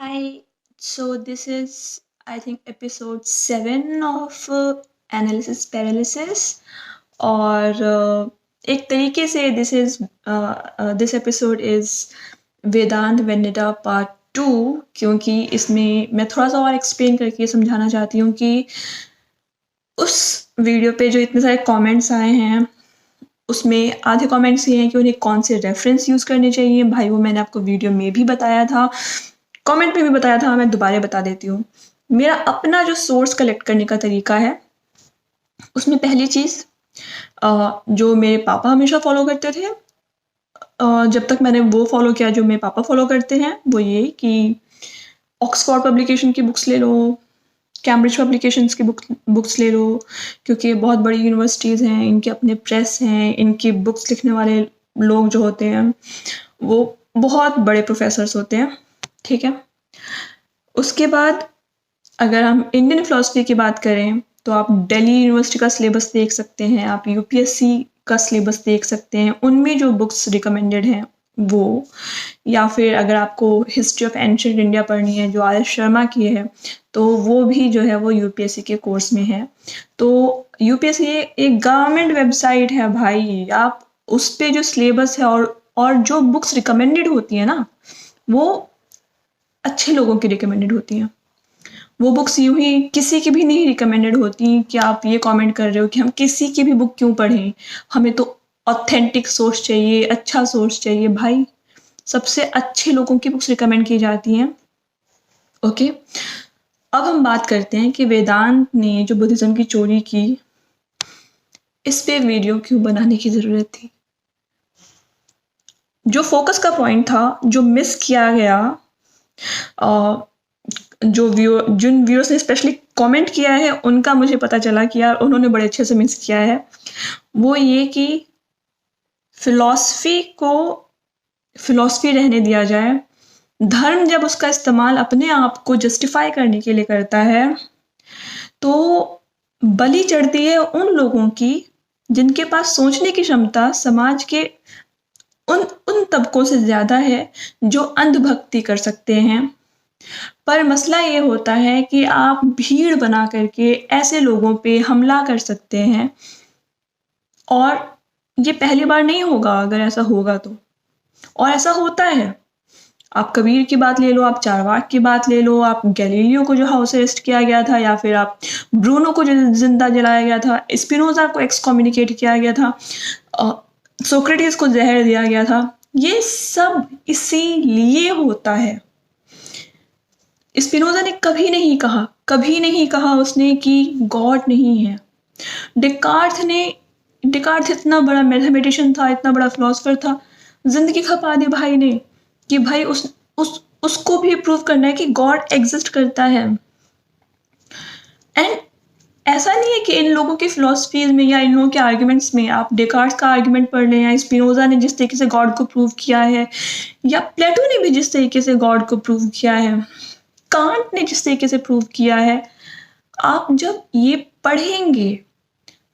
Hi, so this is, I think, episode 7 of Analysis Paralysis. और एक तरीके से दिस एपिसोड इज वेदांत वेनिडा पार्ट 2, क्योंकि इसमें मैं थोड़ा सा और एक्सप्लेन करके समझाना चाहती हूँ कि उस वीडियो पे जो इतने सारे कमेंट्स आए हैं उसमें आधे कमेंट्स ये हैं कि उन्हें कौन से रेफरेंस यूज़ करने चाहिए। भाई वो मैंने आपको वीडियो में भी बताया था, कमेंट में भी बताया था, मैं दोबारा बता देती हूँ। मेरा अपना जो सोर्स कलेक्ट करने का तरीका है उसमें पहली चीज़ जो मेरे पापा हमेशा फॉलो करते थे, जब तक मैंने वो फॉलो किया जो मेरे पापा फॉलो करते हैं, वो ये कि ऑक्सफोर्ड पब्लिकेशन की बुक्स ले लो, कैम्ब्रिज पब्लिकेशंस की बुक्स ले लो, क्योंकि बहुत बड़ी यूनिवर्सिटीज़ हैं, इनके अपने प्रेस हैं, इनकी बुक्स लिखने वाले लोग जो होते हैं वो बहुत बड़े प्रोफेसर्स होते हैं। ठीक है, उसके बाद अगर हम इंडियन फिलोसफी की बात करें तो आप दिल्ली यूनिवर्सिटी का सिलेबस देख सकते हैं, आप यूपीएससी का सिलेबस देख सकते हैं, उनमें जो बुक्स रिकमेंडेड हैं वो, या फिर अगर आपको हिस्ट्री ऑफ एंशिएंट इंडिया पढ़नी है जो आर एस शर्मा की है तो वो भी जो है वो यूपीएससी के कोर्स में है। तो यूपीएससी एक गवर्नमेंट वेबसाइट है भाई, आप उस पे जो सिलेबस है और जो बुक्स रिकमेंडेड होती है ना वो अच्छे लोगों की रिकमेंडेड होती हैं। वो बुक्स यूं ही किसी की भी नहीं रिकमेंडेड होती कि आप ये कमेंट कर रहे हो कि हम किसी की भी बुक क्यों पढ़ें, हमें तो ऑथेंटिक सोर्स चाहिए, अच्छा सोर्स चाहिए। भाई सबसे अच्छे लोगों की बुक्स रिकमेंड की जाती हैं। ओके, अब हम बात करते हैं कि वेदांत ने जो बुद्धिज्म की चोरी की, इस पे वीडियो क्यों बनाने की ज़रूरत थी। जो फोकस का पॉइंट था, जो मिस किया गया, जिन व्यूअर्स ने स्पेशली कमेंट किया है उनका मुझे पता चला कि यार उन्होंने बड़े अच्छे से मिस किया है, वो ये कि फिलॉसफी रहने दिया जाए। धर्म जब उसका इस्तेमाल अपने आप को जस्टिफाई करने के लिए करता है तो बलि चढ़ती है उन लोगों की जिनके पास सोचने की क्षमता समाज के उन उन तबकों से ज़्यादा है जो अंधभक्ति कर सकते हैं। पर मसला ये होता है कि आप भीड़ बना करके ऐसे लोगों पे हमला कर सकते हैं, और ये पहली बार नहीं होगा अगर ऐसा होगा तो, और ऐसा होता है। आप कबीर की बात ले लो, आप चारवाक की बात ले लो, आप गैलीलियो को जो हाउस अरेस्ट किया गया था, या फिर आप ब्रूनो को जो जिंदा जलाया गया था, स्पिनोजा को एक्सकम्युनिकेट किया गया था, सोक्रेटिस को जहर दिया गया था, ये सब इसीलिए होता है। स्पिनोजा ने कभी नहीं कहा उसने कि गॉड नहीं है। डिकार्थ इतना बड़ा मैथमेटिशियन था, इतना बड़ा फिलोसफर था, जिंदगी खपा दी भाई ने कि भाई उसको भी प्रूव करना है कि गॉड एग्जिस्ट करता है। एंड ऐसा नहीं है कि इन लोगों की फिलोसफीज में या इन लोगों के आर्ग्यूमेंट्स में आप डेकार्ट का आर्ग्यूमेंट पढ़ लें, या स्पिनोजा ने जिस तरीके से गॉड को प्रूव किया है, या प्लेटो ने भी जिस तरीके से गॉड को प्रूव किया है, कांट ने जिस तरीके से प्रूव किया है, आप जब ये पढ़ेंगे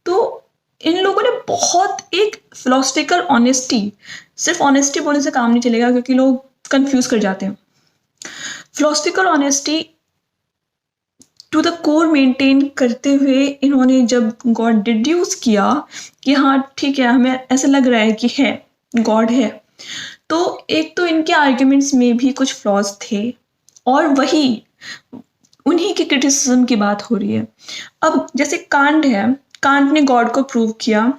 तो इन लोगों ने बहुत एक फिलोसफिकल ऑनेस्टी, सिर्फ ऑनेस्टी बोलने से काम नहीं चलेगा क्योंकि लोग कंफ्यूज कर जाते हैं। Philosophical honesty to the core maintain करते हुए इन्होंने जब गॉड डिड्यूस किया कि हाँ ठीक है, हमें ऐसा लग रहा है कि है, गॉड है, तो एक तो इनके आर्ग्यूमेंट्स में भी कुछ फ्लॉज थे, और वही उन्हीं की क्रिटिसिज्म की बात हो रही है। अब जैसे कांट ने गॉड को प्रूव किया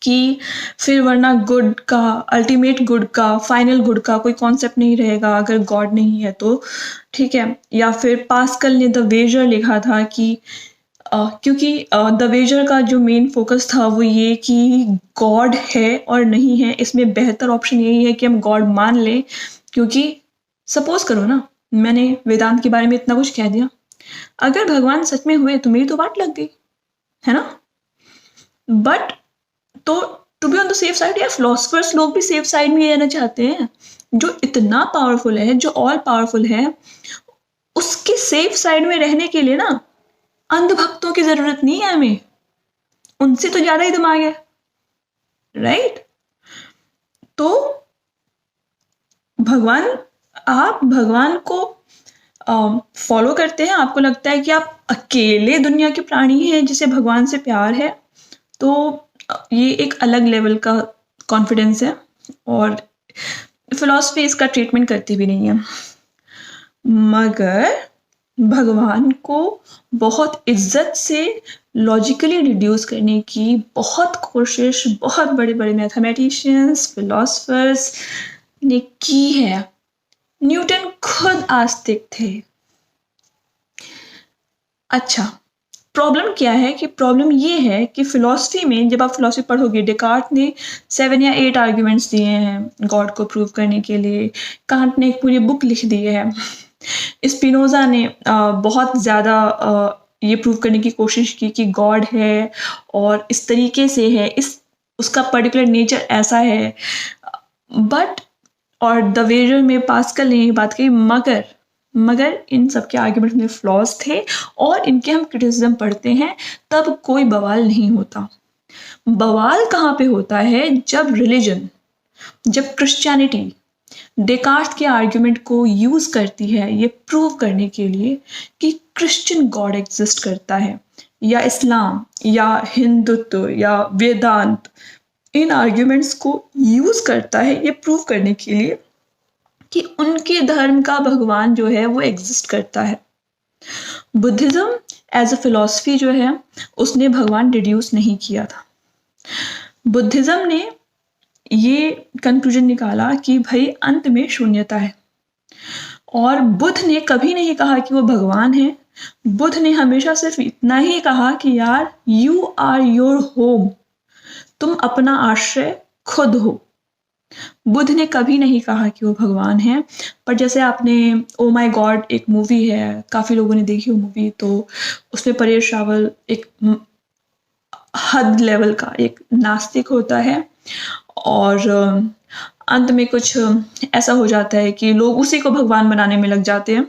कि फिर वरना गुड का, अल्टीमेट गुड का, फाइनल गुड का कोई कॉन्सेप्ट नहीं रहेगा अगर गॉड नहीं है तो, ठीक है। या फिर पास्कल ने द वेजर लिखा था कि क्योंकि द वेजर का जो मेन फोकस था वो ये कि गॉड है और नहीं है, इसमें बेहतर ऑप्शन यही है कि हम गॉड मान लें, क्योंकि सपोज करो ना, मैंने वेदांत के बारे में इतना कुछ कह दिया, अगर भगवान सच में हुए तो मेरी तो बात लग गई, है ना। बट तो to be on the safe side, या फिलोसफर्स लोग भी सेफ साइड में रहना चाहते हैं। जो इतना पावरफुल है, जो ऑल पावरफुल है, उसके सेफ साइड में रहने के लिए ना अंधभक्तों की जरूरत नहीं है हमें, उनसे तो ज्यादा ही दिमाग है, राइट। तो आप भगवान को फॉलो करते हैं, आपको लगता है कि आप अकेले दुनिया के प्राणी हैं जिसे भगवान से प्यार है, तो ये एक अलग लेवल का कॉन्फिडेंस है, और फिलॉसफी इसका ट्रीटमेंट करती भी नहीं है। मगर भगवान को बहुत इज्जत से लॉजिकली रिड्यूस करने की बहुत कोशिश बहुत बड़े बड़े मैथमेटिशियंस, फिलोसफर्स ने की है। न्यूटन खुद आस्तिक थे। अच्छा, प्रॉब्लम क्या है कि प्रॉब्लम ये है कि फिलॉसफी में जब आप फिलॉसफी पढ़ोगे, डेकार्ट ने 7 या 8 आर्ग्यूमेंट्स दिए हैं गॉड को प्रूव करने के लिए, कांट ने एक पूरी बुक लिख दी है, स्पिनोजा ने बहुत ज़्यादा ये प्रूव करने की कोशिश की कि गॉड है और इस तरीके से है, इस उसका पर्टिकुलर नेचर ऐसा है, बट और द वेरियर में पास्कल ने ये बात कही, मगर इन सब के आर्ग्यूमेंट में फ्लॉज थे और इनके हम क्रिटिसिज्म पढ़ते हैं, तब कोई बवाल नहीं होता। बवाल कहाँ पे होता है? जब रिलीजन, जब क्रिश्चियनिटी डेकार्ट के आर्ग्यूमेंट को यूज करती है ये प्रूव करने के लिए कि क्रिश्चियन गॉड एग्जिस्ट करता है, या इस्लाम या हिंदुत्व या वेदांत इन आर्ग्यूमेंट्स को यूज करता है ये प्रूव करने के लिए कि उनके धर्म का भगवान जो है वो एग्जिस्ट करता है। बुद्धिज्म एज अ फिलॉसफी जो है उसने भगवान रिड्यूस नहीं किया था। बुद्धिज्म ने ये कंक्लूजन निकाला कि भाई अंत में शून्यता है, और बुद्ध ने कभी नहीं कहा कि वो भगवान है। बुद्ध ने हमेशा सिर्फ इतना ही कहा कि यार यू आर योर होम, तुम अपना आश्रय खुद हो। बुद्ध ने कभी नहीं कहा कि वो भगवान है। पर जैसे आपने ओ माय गॉड एक मूवी है, काफ़ी लोगों ने देखी वो मूवी, तो उसमें परेश रावल एक हद लेवल का एक नास्तिक होता है, और अंत में कुछ ऐसा हो जाता है कि लोग उसी को भगवान बनाने में लग जाते हैं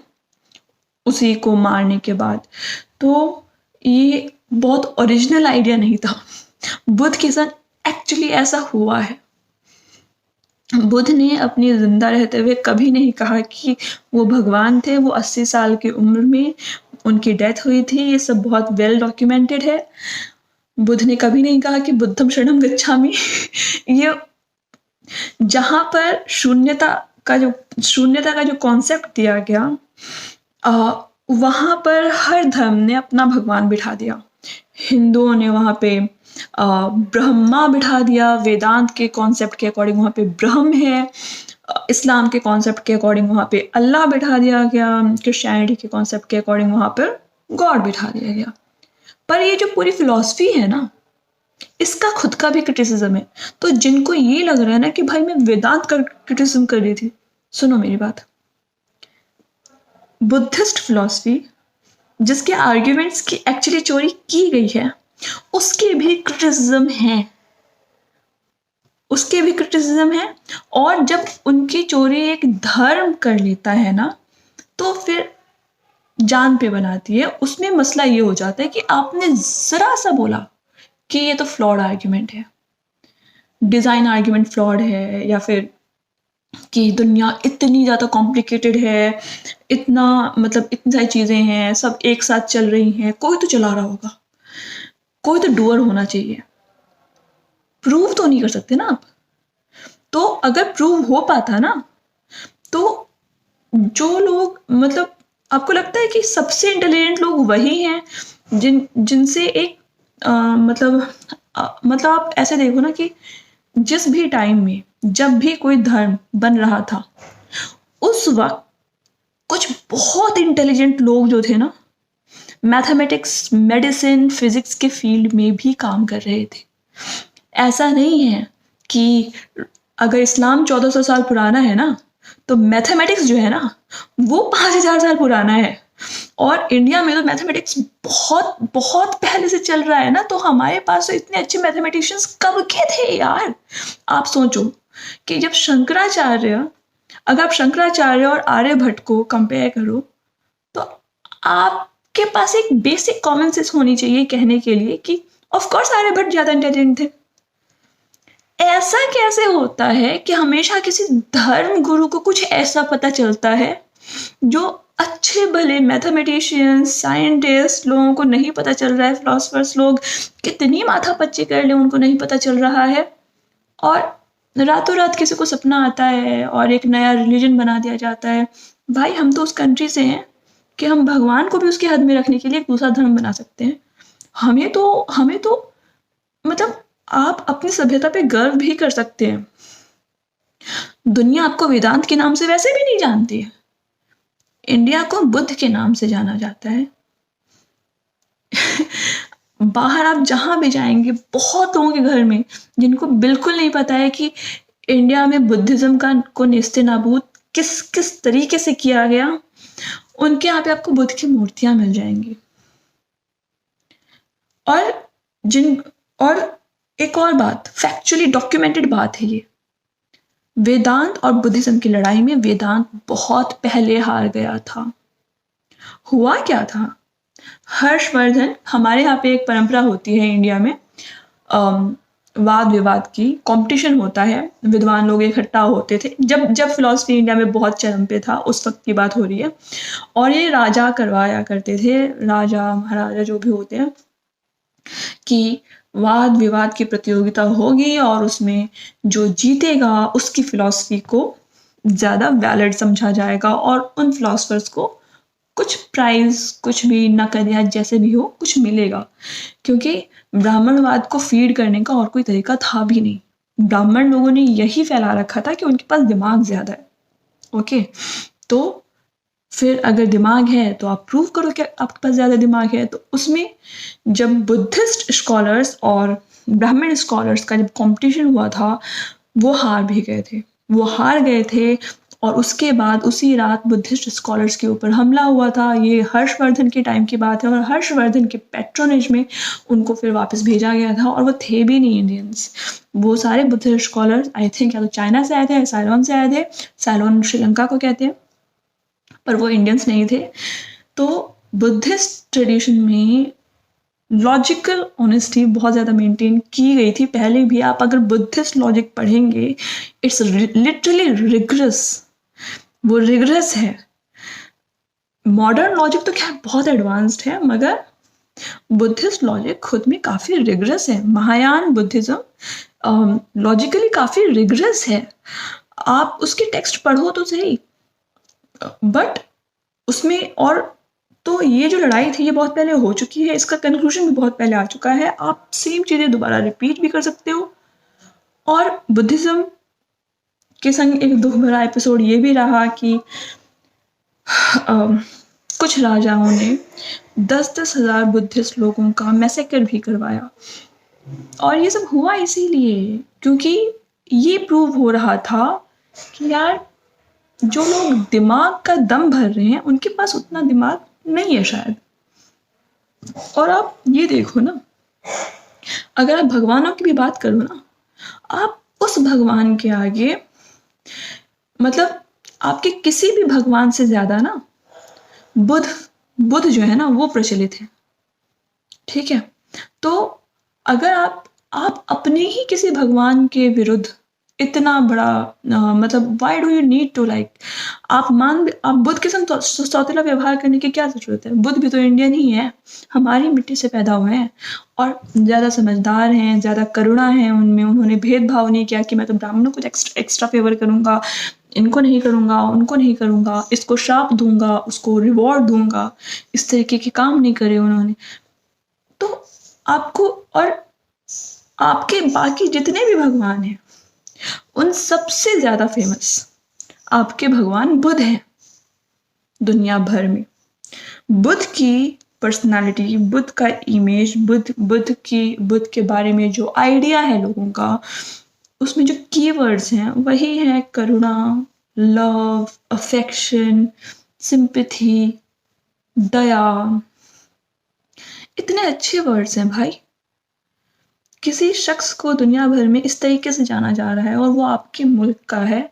उसी को मारने के बाद। तो ये बहुत ओरिजिनल आइडिया नहीं था, बुद्ध के साथ एक्चुअली ऐसा हुआ है। बुद्ध ने अपनी जिंदा रहते हुए कभी नहीं कहा कि वो भगवान थे। वो 80 साल की उम्र में उनकी डेथ हुई थी, ये सब बहुत वेल डॉक्यूमेंटेड है। बुद्ध ने कभी नहीं कहा कि बुद्धम शरणम गच्छामि। ये जहाँ पर शून्यता का जो कॉन्सेप्ट दिया गया, वहाँ पर हर धर्म ने अपना भगवान बिठा दिया। हिंदुओं ने वहाँ पे ब्रह्मा बिठा दिया, वेदांत के कॉन्सेप्ट के अकॉर्डिंग वहाँ पे ब्रह्म है, इस्लाम के कॉन्सेप्ट के अकॉर्डिंग वहाँ पे अल्लाह बिठा दिया गया, क्रिश्चियनिटी के कॉन्सेप्ट के अकॉर्डिंग वहाँ पर गॉड बिठा दिया गया। पर ये जो पूरी फिलॉसफी है ना, इसका खुद का भी क्रिटिसिज्म है। तो जिनको ये लग रहा है ना कि भाई मैं वेदांत का क्रिटिसिज्म कर रही थी, सुनो मेरी बात। बुद्धिस्ट फिलॉसफी जिसके आर्ग्यूमेंट्स की एक्चुअली चोरी की गई है, उसके भी क्रिटिसिज्म है, और जब उनकी चोरी एक धर्म कर लेता है ना, तो फिर जान पे बनाती है। उसमें मसला ये हो जाता है कि आपने जरा सा बोला कि ये तो फ्लॉड आर्ग्यूमेंट है, डिजाइन आर्ग्यूमेंट फ्लॉड है, या फिर कि दुनिया इतनी ज़्यादा कॉम्प्लिकेटेड है, इतना मतलब इतनी सारी चीज़ें हैं, सब एक साथ चल रही हैं, कोई तो चला रहा होगा, कोई तो डूअर होना चाहिए। प्रूव तो नहीं कर सकते ना आप। तो अगर प्रूव हो पाता ना, तो जो लोग मतलब आपको लगता है कि सबसे इंटेलिजेंट लोग वही हैं जिनसे एक मतलब आप ऐसे देखो ना कि जिस भी टाइम में जब भी कोई धर्म बन रहा था, उस वक्त कुछ बहुत इंटेलिजेंट लोग जो थे ना, मैथमेटिक्स, मेडिसिन, फिजिक्स के फील्ड में भी काम कर रहे थे। ऐसा नहीं है कि अगर इस्लाम 1400 साल पुराना है ना, तो मैथमेटिक्स जो है ना वो 5000 साल पुराना है। और इंडिया में तो मैथमेटिक्स बहुत बहुत पहले से चल रहा है ना, तो हमारे पास तो इतने अच्छे मैथमेटिशियंस कब के थे यार। आप सोचो कि जब अगर आप शंकराचार्य और आर्यभट्ट को कंपेयर करो, तो आपके पास एक बेसिक कॉमन सेंस होनी चाहिए कहने के लिए कि ऑफ कोर्स आर्यभट्ट ज्यादा इंटेलिजेंट थे। ऐसा कैसे होता है कि हमेशा किसी धर्म गुरु को कुछ ऐसा पता चलता है जो अच्छे भले मैथमेटिशियंस, साइंटिस्ट लोगों को नहीं पता चल रहा है, फिलोसफर्स लोग कितनी माथापच्ची कर ले उनको नहीं पता चल रहा है, और रातों रात किसी को सपना आता है और एक नया रिलीजन बना दिया जाता है। भाई हम तो उस कंट्री से हैं कि हम भगवान को भी उसके हद में रखने के लिए एक दूसरा धर्म बना सकते हैं। हमें तो मतलब आप अपनी सभ्यता पे गर्व भी कर सकते हैं। दुनिया आपको वेदांत के नाम से वैसे भी नहीं जानती है, इंडिया को बुद्ध के नाम से जाना जाता है। बाहर आप जहां भी जाएंगे बहुत लोगों के घर में जिनको बिल्कुल नहीं पता है कि इंडिया में बुद्धिज्म का को नेस्ते नाबूद किस किस तरीके से किया गया, उनके यहाँ पे आपको बुद्ध की मूर्तियां मिल जाएंगी। और जिन और एक और बात, फैक्चुअली डॉक्यूमेंटेड बात है ये, वेदांत और बुद्धिज्म की लड़ाई में वेदांत बहुत पहले हार गया था। हुआ क्या था, हर्षवर्धन, हमारे यहाँ पे एक परंपरा होती है इंडिया में, वाद विवाद की कंपटीशन होता है, विद्वान लोग इकट्ठा होते थे जब जब फिलॉसफी इंडिया में बहुत चरम पे था, उस वक्त की बात हो रही है। और ये राजा करवाया करते थे, राजा महाराजा जो भी होते हैं, कि वाद विवाद की प्रतियोगिता होगी और उसमें जो जीतेगा उसकी फिलॉसफी को ज़्यादा वैलिड समझा जाएगा और उन फिलॉसफर्स को कुछ प्राइज, कुछ भी नकद जैसे भी हो कुछ मिलेगा। क्योंकि ब्राह्मणवाद को फीड करने का और कोई तरीका था भी नहीं, ब्राह्मण लोगों ने यही फैला रखा था कि उनके पास दिमाग ज़्यादा है। ओके, तो फिर अगर दिमाग है तो आप प्रूव करो कि आपके पास ज़्यादा दिमाग है। तो उसमें जब बुद्धिस्ट स्कॉलर्स और ब्राह्मण स्कॉलर्स का जब कंपटीशन हुआ था, वो हार भी गए थे, वो हार गए थे। और उसके बाद उसी रात बुद्धिस्ट स्कॉलर्स के ऊपर हमला हुआ था। ये हर्षवर्धन के टाइम की बात है और हर्षवर्धन के पैट्रोनेज में उनको फिर वापस भेजा गया था, और वो थे भी नहीं इंडियंस। वो सारे बुद्धिस्ट स्कॉलर्स आई थिंक या तो चाइना से आए थे या साइलोन से आए थे, साइलोन श्रीलंका को कहते हैं, पर वो इंडियंस नहीं थे। तो बुद्धिस्ट ट्रेडिशन में लॉजिकल ऑनेस्टी बहुत ज़्यादा मेंटेन की गई थी पहले भी। आप अगर बुद्धिस्ट लॉजिक पढ़ेंगे, इट्स लिटरली रिग्रेस, वो रिग्रेस है। मॉडर्न लॉजिक तो खैर बहुत एडवांस्ड है, मगर बुद्धिस्ट लॉजिक खुद में काफ़ी रिग्रेस है। महायान बुद्धिज्म लॉजिकली काफ़ी रिग्रेस है। आप उसके टेक्स्ट पढ़ो तो सही, बट उसमें और तो ये जो लड़ाई थी ये बहुत पहले हो चुकी है, इसका कंक्लूजन भी बहुत पहले आ चुका है। आप सेम चीज़ें दोबारा रिपीट भी कर सकते हो। और बुद्धिज्म के संग एक दुख भरा एपिसोड ये भी रहा कि कुछ राजाओं ने 10-10 हजार बुद्धिस्ट लोगों का मैसेकर भी करवाया। और ये सब हुआ इसीलिए क्योंकि ये प्रूव हो रहा था कि यार जो लोग दिमाग का दम भर रहे हैं उनके पास उतना दिमाग नहीं है शायद। और आप ये देखो ना, अगर आप भगवानों की भी बात करो ना, आप उस भगवान के आगे, मतलब आपके किसी भी भगवान से ज्यादा ना बुद्ध जो है ना वो प्रचलित है। ठीक है, तो अगर आप अपने ही किसी भगवान के विरुद्ध इतना बड़ा मतलब why do you need to like, आप बुद्ध के संग सौतेला व्यवहार करने की क्या जरूरत है। बुद्ध भी तो इंडियन ही है, हमारी मिट्टी से पैदा हुए हैं और ज़्यादा समझदार हैं, ज़्यादा करुणा है उनमें। उन्होंने भेदभाव नहीं किया कि मैं तो ब्राह्मणों को एक्स्ट्रा फेवर करूँगा, इनको नहीं करूँगा, उनको नहीं करूँगा, इसको श्राप दूंगा, उसको रिवॉर्ड दूंगा, इस तरीके के काम नहीं करे उन्होंने। तो आपको और आपके बाकी जितने भी भगवान हैं उन सबसे ज्यादा फेमस आपके भगवान बुद्ध हैं दुनिया भर में। बुद्ध की पर्सनालिटी, बुद्ध का इमेज, बुद्ध के बारे में जो आइडिया है लोगों का, उसमें जो कीवर्ड्स हैं वही है करुणा, लव, अफेक्शन, सिंपैथी, दया। इतने अच्छे वर्ड्स हैं भाई। किसी शख्स को दुनिया भर में इस तरीके से जाना जा रहा है और वो आपके मुल्क का है,